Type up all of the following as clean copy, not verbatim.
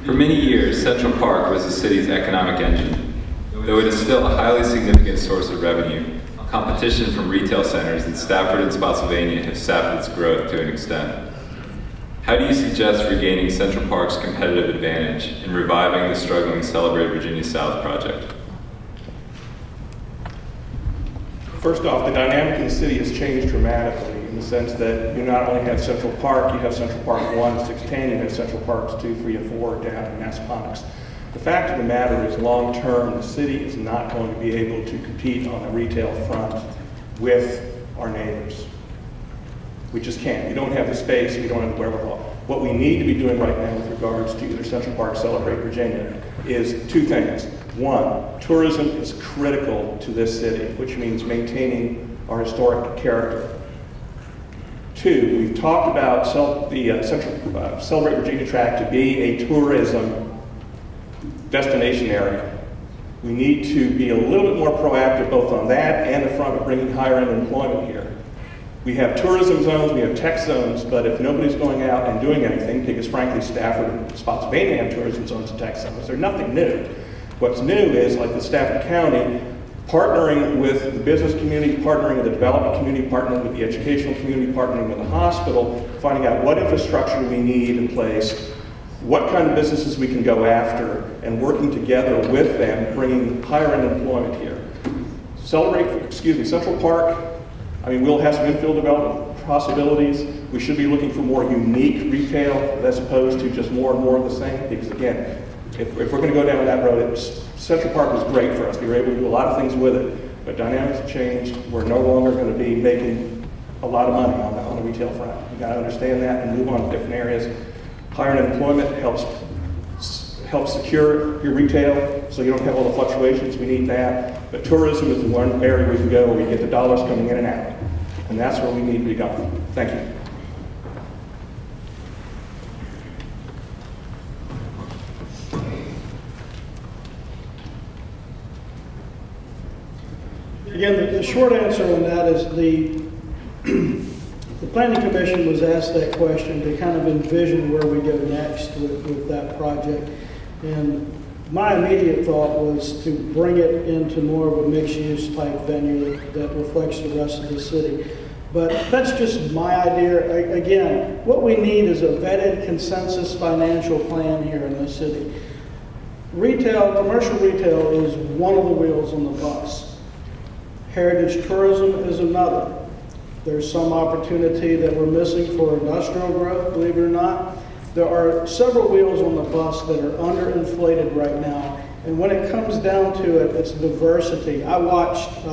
For many years, Central Park was the city's economic engine. Though it is still a highly significant source of revenue, competition from retail centers in Stafford and Spotsylvania have sapped its growth to an extent. How do you suggest regaining Central Park's competitive advantage and reviving the struggling Celebrate Virginia South project? First off, the dynamic in the city has changed dramatically in the sense that you not only have Central Park, you have Central Park 1, 610, you have Central Parks 2, 3, and 4 down in Massaponax. The fact of the matter is, long term, the city is not going to be able to compete on the retail front with our neighbors. We just can't. We don't have the space, we don't have the wherewithal. What we need to be doing right now with regards to either Central Park, Celebrate Virginia, is two things. One, tourism is critical to this city, which means maintaining our historic character. Two, we've talked about the Celebrate Virginia tract to be a tourism destination area. We need to be a little bit more proactive both on that and the front of bringing higher end employment here. We have tourism zones, we have tech zones, but if nobody's going out and doing anything, because frankly Stafford and Spotsylvania have tourism zones and tech zones, they're nothing new. What's new is, like the Stafford County, partnering with the business community, partnering with the development community, partnering with the educational community, partnering with the hospital, finding out what infrastructure we need in place, what kind of businesses we can go after, and working together with them, bringing higher end employment here. Central Park, I mean, we'll have some infill development possibilities. We should be looking for more unique retail as opposed to just more and more of the same, because again, if we're going to go down that road, Central Park was great for us. We were able to do a lot of things with it, but dynamics have changed. We're no longer going to be making a lot of money on the retail front. You got to understand that and move on to different areas. Higher end employment helps secure your retail so you don't have all the fluctuations. We need that. But tourism is the one area we can go where we get the dollars coming in and out. And that's where we need to be going. Thank you. Again, the short answer on that is the Planning Commission was asked that question to kind of envision where we go next with that project. And my immediate thought was to bring it into more of a mixed-use type venue that reflects the rest of the city. But that's just my idea. Again, what we need is a vetted consensus financial plan here in the city. Retail, commercial retail is one of the wheels on the bus. Heritage tourism is another. There's some opportunity that we're missing for industrial growth, believe it or not. There are several wheels on the bus that are underinflated right now. And when it comes down to it, it's diversity. I watched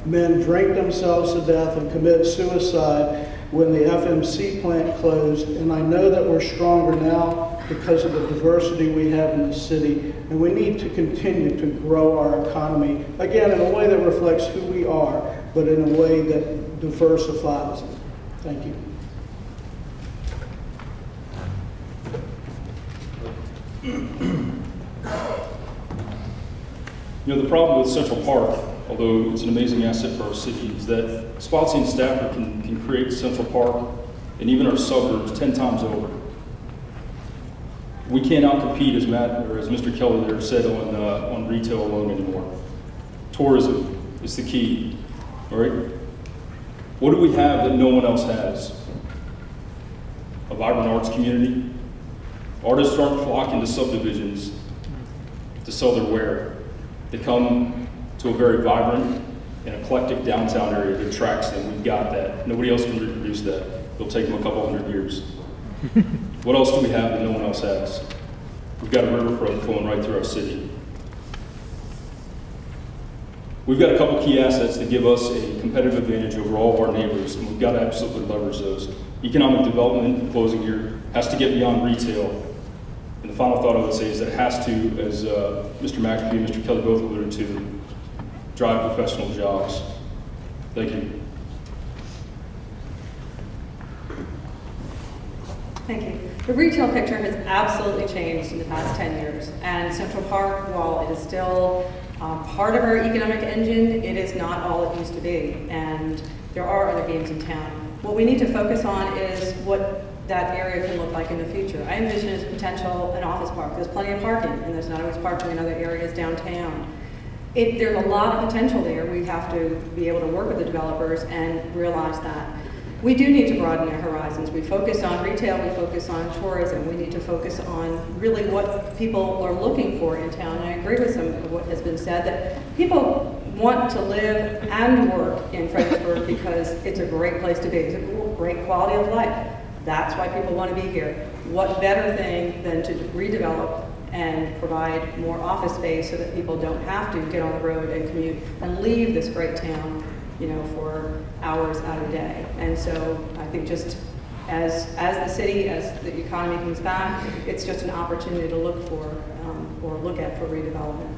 men drink themselves to death and commit suicide when the FMC plant closed. And I know that we're stronger now because of the diversity we have in the city. And we need to continue to grow our economy, again, in a way that reflects who we are, but in a way that diversifies it. Thank you. You know, the problem with Central Park, although it's an amazing asset for our city, is that Spotsy and Stafford can create Central Park and even our suburbs 10 times over. We can't outcompete, as Matt or as Mr. Kelly there said, on retail alone anymore. Tourism is the key, all right? What do we have that no one else has? A vibrant arts community. Artists aren't flocking to subdivisions to sell their wares. They come to a very vibrant and eclectic downtown area that attracts them. We've got that. Nobody else can reproduce that. It'll take them a couple hundred years. What else do we have that no one else has? We've got a riverfront flowing right through our city. We've got a couple key assets that give us a competitive advantage over all of our neighbors, and we've got to absolutely leverage those. Economic development, in closing here, has to get beyond retail. And the final thought I would say is that it has to, as Mr. McAfee and Mr. Kelly both alluded to, drive professional jobs. Thank you. Thank you. The retail picture has absolutely changed in the past 10 years. And Central Park, while it is still part of our economic engine, it is not all it used to be. And there are other games in town. What we need to focus on is what that area can look like in the future. I envision as potential an office park. There's plenty of parking, and there's not always parking in other areas downtown. There's a lot of potential there. We have to be able to work with the developers and realize that. We do need to broaden our horizons. We focus on retail, we focus on tourism. We need to focus on really what people are looking for in town. And I agree with some of what has been said, that people want to live and work in Fredericksburg because it's a great place to be. It's a great quality of life. That's why people want to be here. What better thing than to redevelop and provide more office space so that people don't have to get on the road and commute and leave this great town, you know, for hours out of the day. And so I think just as the city, as the economy comes back, it's just an opportunity to look for or look at for redevelopment.